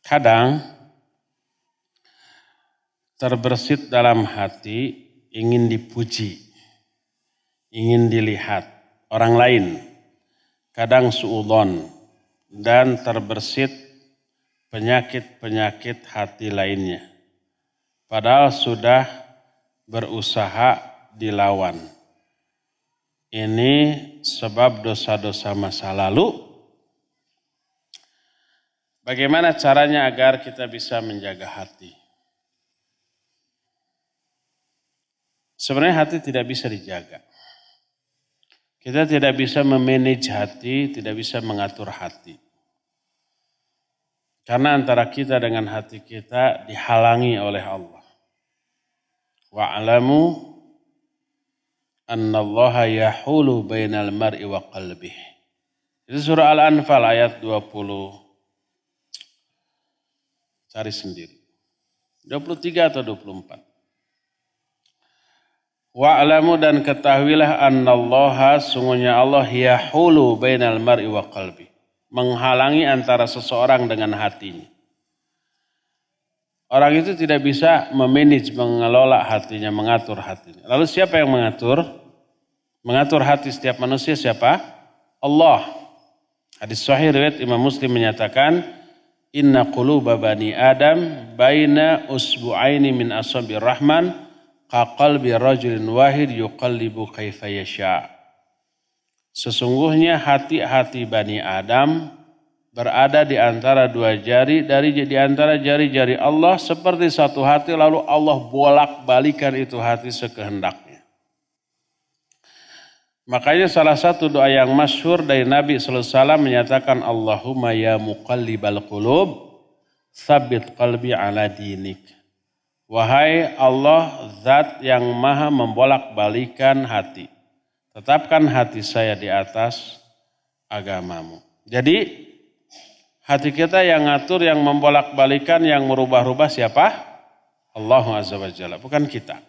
Kadang terbersit dalam hati ingin dipuji, ingin dilihat orang lain. Kadang suudzon dan terbersit penyakit-penyakit hati lainnya. Padahal sudah berusaha dilawan. Ini sebab dosa-dosa masa lalu. Bagaimana caranya agar kita bisa menjaga hati? Sebenarnya hati tidak bisa dijaga. Kita tidak bisa memanage hati, tidak bisa mengatur hati. Karena antara kita dengan hati kita dihalangi oleh Allah. Wa'alamu annallaha yahulu bainal mar'i wa qalbih. Itu surah Al-Anfal ayat 20. Cari sendiri. 23 atau 24. Wa'alamu dan ketahuilah annallaha sungguhnya Allah yahulu bainal mar'i wa qalbi. Menghalangi antara seseorang dengan hatinya. Orang itu tidak bisa memanage, mengelola hatinya, mengatur hatinya. Lalu siapa yang mengatur? Mengatur hati setiap manusia siapa? Allah. Hadis sahih riwayat Imam Muslim menyatakan, Inna quluba bani Adam baina usbu'aini min asabir rahman kaqalbi rajulin wahid yuqallibu kaifa yasha. Sesungguhnya hati-hati Bani Adam berada di antara dua jari di antara jari-jari Allah seperti satu hati, lalu Allah bolak-balikan itu hati sekehendaknya. Makanya salah satu doa yang masyhur dari Nabi sallallahu alaihi wasallam menyatakan Allahumma ya muqallibal qulub tsabbit qalbi ala dinik. Wahai Allah, zat yang maha membolak-balikan hati, tetapkan hati saya di atas agamamu. Jadi hati kita yang ngatur, yang membolak-balikan, yang merubah-rubah siapa? Allah Azza wa Jalla, bukan kita.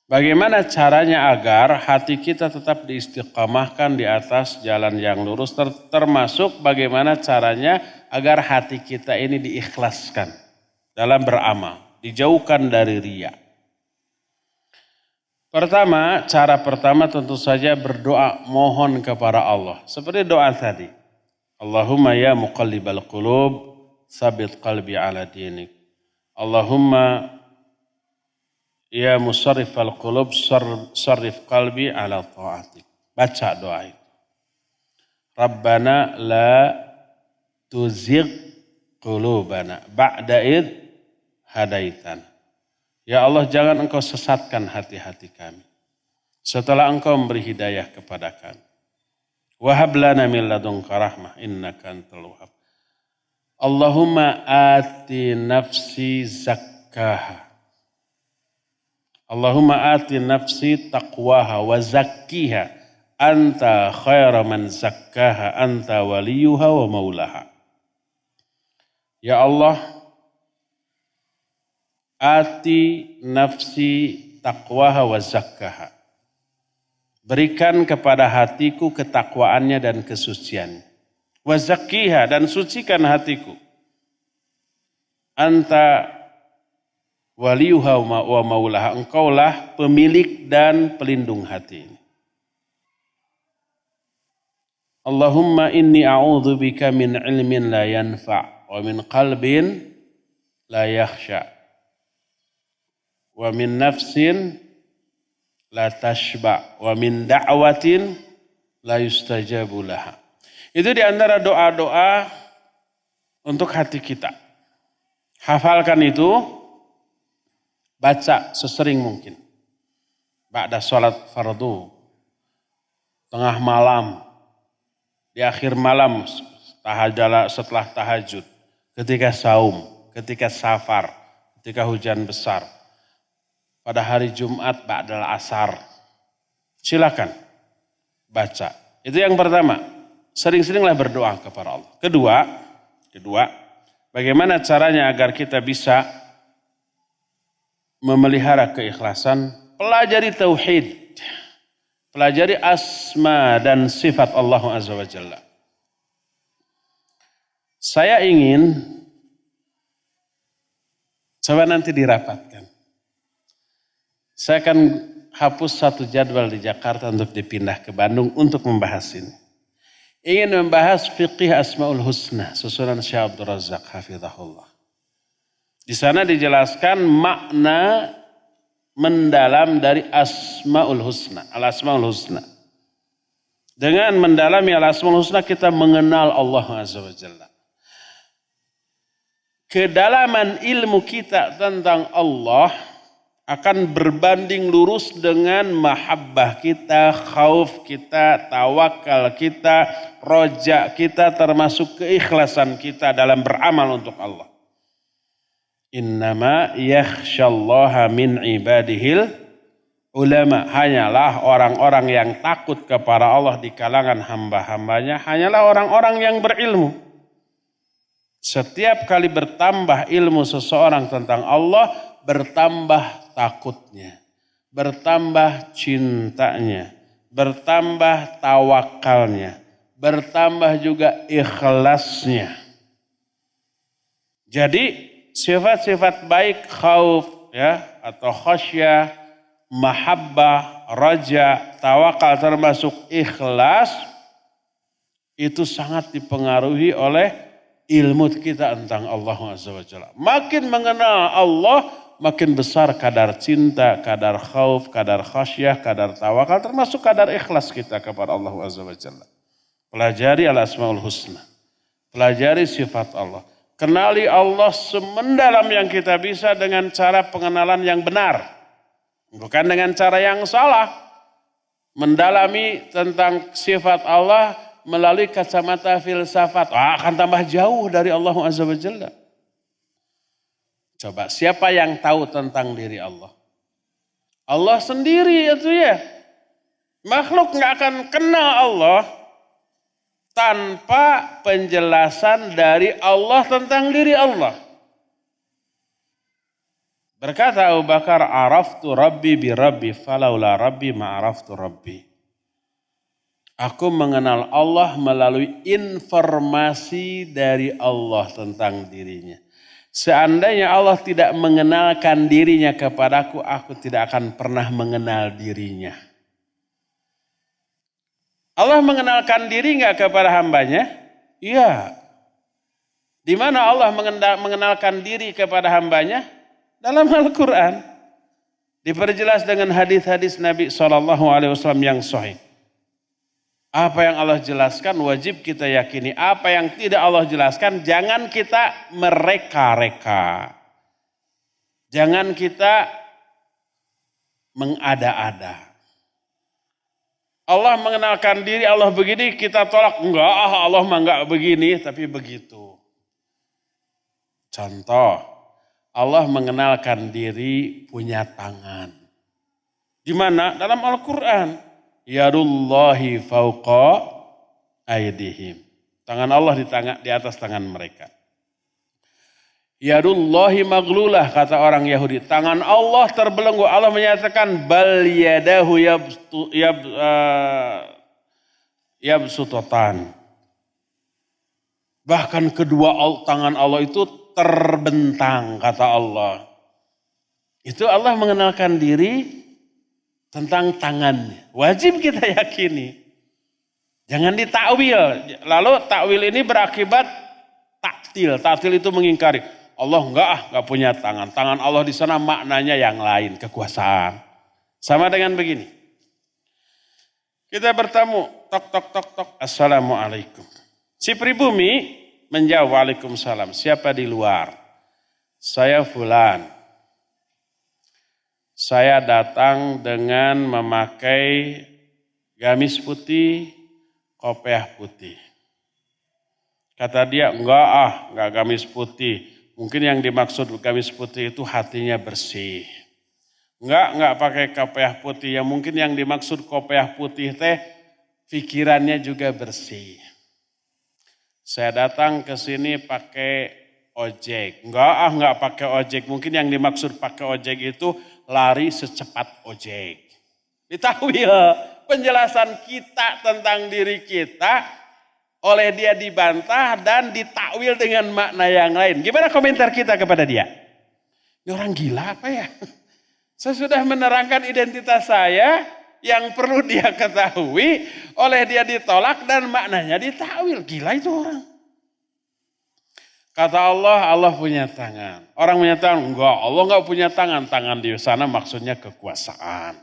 Bagaimana caranya agar hati kita tetap diistiqamahkan di atas jalan yang lurus, termasuk bagaimana caranya agar hati kita ini diikhlaskan dalam beramal, dijauhkan dari riya. Cara pertama tentu saja berdoa, mohon kepada Allah. Seperti doa tadi. Allahumma ya muqallibal qulub, tsabbit qalbi ala dinik. Allahumma ya musarrifal qulub, sarrif qalbi ala ta'atik. Baca doa itu. Rabbana la tuzigh qulubana ba'da id hadaitana. Ya Allah, jangan engkau sesatkan hati-hati kami setelah engkau memberi hidayah kepada kami. Wahab lana min ladunka rahmah innaka antal wahhab. Allahumma ati nafsi zakkaha. Allahumma ati nafsi taqwaha wa zakkiha anta khaira man zakkaha anta waliyuha wa maulaha. Ya Allah, ati nafsi taqwaha wa zakkaha. Berikan kepada hatiku ketakwaannya dan kesuciannya. Wa zakkiha, dan sucikan hatiku. Anta waliyuha wa maulaha, engkaulah pemilik dan pelindung hati ini. Allahumma inni a'udzubika min ilmin la yanfa' wa min qalbin la yakhsha' wa min nafsin la tashba' wa min da'watin la yustajabu laha. Itu di antara doa-doa untuk hati kita. Hafalkan itu, baca sesering mungkin. Ba'da sholat fardu, tengah malam, di akhir malam, setelah tahajud, ketika saum, ketika safar, ketika hujan besar, pada hari Jumat ba'dal asar. Silakan baca. Itu yang pertama. Sering-seringlah berdoa kepada Allah. Kedua, bagaimana caranya agar kita bisa memelihara keikhlasan? Pelajari tauhid. Pelajari asma dan sifat Allah Azza wa Jalla. Saya ingin, coba nanti dirapatkan. Saya akan hapus satu jadwal di Jakarta untuk dipindah ke Bandung untuk membahas ini. Ingin membahas fiqih Asmaul Husna, susunan Syekh Abdul Razak hafizahullah. Di sana dijelaskan makna mendalam dari Asmaul Husna, Al-Asmaul Husna. Dengan mendalami Al-Asmaul Husna kita mengenal Allah Azza wa Jalla. Kedalaman ilmu kita tentang Allah akan berbanding lurus dengan mahabbah kita, khauf kita, tawakal kita, roja kita, termasuk keikhlasan kita dalam beramal untuk Allah. Innama yakhsyallaha min ibadihil ulama. Hanyalah orang-orang yang takut kepada Allah di kalangan hamba-hambanya, hanyalah orang-orang yang berilmu. Setiap kali bertambah ilmu seseorang tentang Allah, bertambah takutnya, bertambah cintanya, bertambah tawakalnya, bertambah juga ikhlasnya. Jadi sifat-sifat baik khauf ya atau khasyah, mahabbah, raja, tawakal termasuk ikhlas itu sangat dipengaruhi oleh ilmu kita tentang Allah Azza wa Jalla. Makin mengenal Allah, makin besar kadar cinta, kadar khauf, kadar khasyah, kadar tawakal, termasuk kadar ikhlas kita kepada Allah Azza wa Jalla. Pelajari Al-Asmaul Husna. Pelajari sifat Allah. Kenali Allah semendalam yang kita bisa dengan cara pengenalan yang benar. Bukan dengan cara yang salah. Mendalami tentang sifat Allah melalui kacamata filsafat, akan tambah jauh dari Allah Azza wa Jalla. Coba, siapa yang tahu tentang diri Allah? Allah sendiri itu ya. Makhluk nggak akan kenal Allah tanpa penjelasan dari Allah tentang diri Allah. Berkata Abu Bakar, araftu rabbi bi rabbi falaula rabbi ma'araftu rabbi. Aku mengenal Allah melalui informasi dari Allah tentang dirinya. Seandainya Allah tidak mengenalkan dirinya kepadaku, aku tidak akan pernah mengenal dirinya. Allah mengenalkan diri enggak kepada hambanya? Iya. Di mana Allah mengenalkan diri kepada hambanya? Dalam Al-Quran. Diperjelas dengan hadis-hadis Nabi SAW yang sahih. Apa yang Allah jelaskan wajib kita yakini. Apa yang tidak Allah jelaskan jangan kita mereka-reka. Jangan kita mengada-ada. Allah mengenalkan diri Allah begini kita tolak. Enggak, Allah mah enggak begini tapi begitu. Contoh, Allah mengenalkan diri punya tangan. Di mana? Dalam Al-Quran. Yadullahi fauqa aydihim. Tangan Allah di atas tangan mereka. Yadullahi maglulah kata orang Yahudi. Tangan Allah terbelenggu. Allah menyatakan bal yadahu yabsutotan. Bahkan kedua tangan Allah itu terbentang kata Allah. Itu Allah mengenalkan diri tentang tangannya. Wajib kita yakini. Jangan ditakwil. Lalu takwil ini berakibat taktil. Taktil itu mengingkari. Allah enggak punya tangan. Tangan Allah di sana maknanya yang lain. Kekuasaan. Sama dengan begini. Kita bertamu. Tok tok tok tok. Assalamualaikum. Si pribumi menjawab waalaikumsalam. Siapa di luar? Saya fulan. Saya datang dengan memakai gamis putih, kopiah putih. Kata dia, enggak gamis putih. Mungkin yang dimaksud gamis putih itu hatinya bersih. Enggak pakai kopiah putih. Ya mungkin yang dimaksud kopiah putih teh pikirannya juga bersih. Saya datang ke sini pakai ojek. Enggak pakai ojek. Mungkin yang dimaksud pakai ojek itu lari secepat ojek. Ditakwil penjelasan kita tentang diri kita oleh dia dibantah dan ditakwil dengan makna yang lain. Gimana komentar kita kepada dia? Ini orang gila apa ya? Saya sudah menerangkan identitas saya yang perlu dia ketahui, oleh dia ditolak dan maknanya ditakwil. Gila itu orang. Kata Allah, Allah punya tangan. Orang punya tangan, enggak, Allah enggak punya tangan. Tangan di sana maksudnya kekuasaan.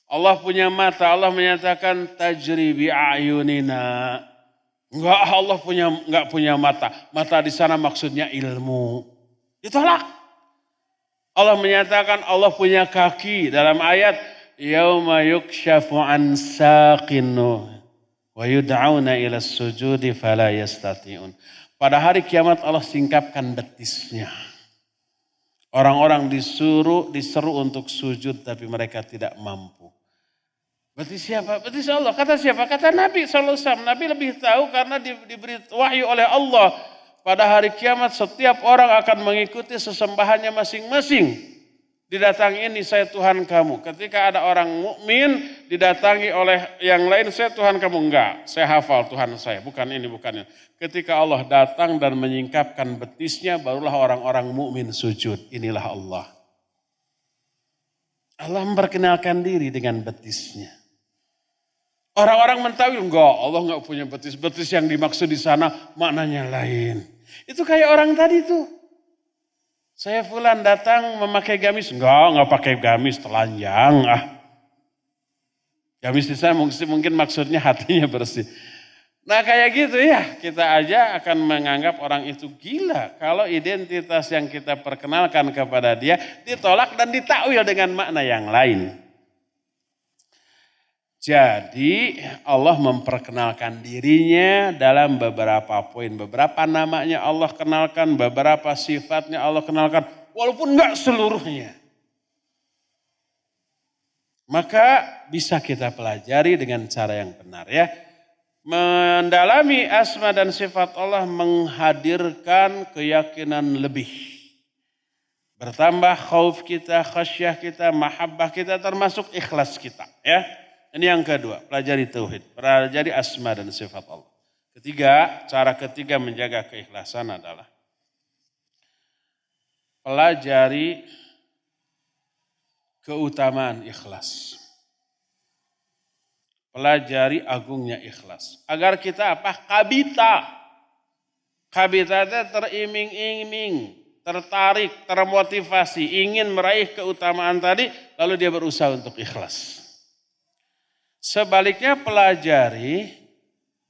Allah punya mata, Allah menyatakan tajri bi ayunina. Enggak, Allah enggak punya mata. Mata di sana maksudnya ilmu. Ditolak. Allah menyatakan Allah punya kaki dalam ayat yauma yukshafu an saqinu wa yud'auna ila sujudi fala yastati'un. Pada hari kiamat Allah singkapkan betisnya. Orang-orang diseru untuk sujud tapi mereka tidak mampu. Betis siapa? Betis Allah. Kata siapa? Kata Nabi SAW. Nabi lebih tahu karena diberi wahyu oleh Allah. Pada hari kiamat setiap orang akan mengikuti sesembahannya masing-masing. Didatangi ini saya Tuhan kamu. Ketika ada orang mukmin didatangi oleh yang lain saya Tuhan kamu. Enggak, saya hafal Tuhan saya. Bukan ini, bukan ini. Ketika Allah datang dan menyingkapkan betisnya barulah orang-orang mukmin sujud. Inilah Allah. Allah memperkenalkan diri dengan betisnya. Orang-orang mentawil, enggak, Allah enggak punya betis. Betis yang dimaksud di sana maknanya lain. Itu kayak orang tadi tuh. Saya fulan datang memakai gamis. Enggak pakai gamis, telanjang. Gamis di sana mungkin maksudnya hatinya bersih. Nah kayak gitu ya, kita aja akan menganggap orang itu gila. Kalau identitas yang kita perkenalkan kepada dia ditolak dan ditakwil dengan makna yang lain. Jadi Allah memperkenalkan dirinya dalam beberapa poin. Beberapa namanya Allah kenalkan, beberapa sifatnya Allah kenalkan. Walaupun enggak seluruhnya. Maka bisa kita pelajari dengan cara yang benar ya. Mendalami asma dan sifat Allah menghadirkan keyakinan lebih. Bertambah khauf kita, khasyah kita, mahabbah kita termasuk ikhlas kita ya. Ini yang kedua, pelajari tauhid, pelajari asma dan sifat Allah. Ketiga, cara ketiga menjaga keikhlasan adalah pelajari keutamaan ikhlas. Pelajari agungnya ikhlas. Agar kita apa? Kabita. Kabita itu teriming-iming, tertarik, termotivasi, ingin meraih keutamaan tadi, lalu dia berusaha untuk ikhlas. Sebaliknya pelajari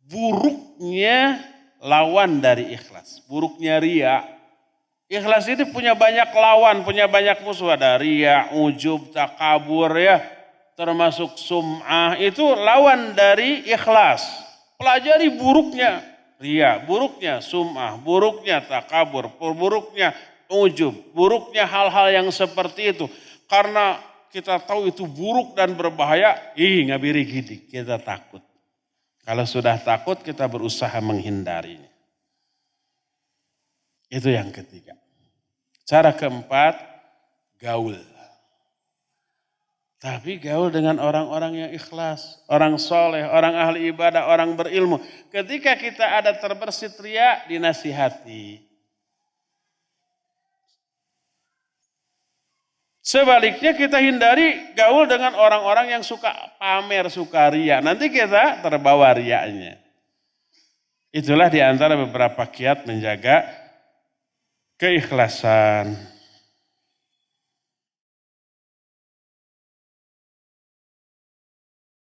buruknya lawan dari ikhlas. Buruknya ria. Ikhlas itu punya banyak lawan, punya banyak musuh. Ada ria, ujub, takabur ya. Termasuk sum'ah. Itu lawan dari ikhlas. Pelajari buruknya ria, buruknya sum'ah, buruknya takabur, buruknya ujub, buruknya hal-hal yang seperti itu. Karena kita tahu itu buruk dan berbahaya, ngabiri gini, kita takut. Kalau sudah takut kita berusaha menghindarinya. Itu yang ketiga. Cara keempat, gaul. Tapi gaul dengan orang-orang yang ikhlas, orang soleh, orang ahli ibadah, orang berilmu. Ketika kita ada terbersit ria, dinasihati. Sebaliknya kita hindari gaul dengan orang-orang yang suka pamer, suka ria. Nanti kita terbawa riaknya. Itulah di antara beberapa kiat menjaga keikhlasan.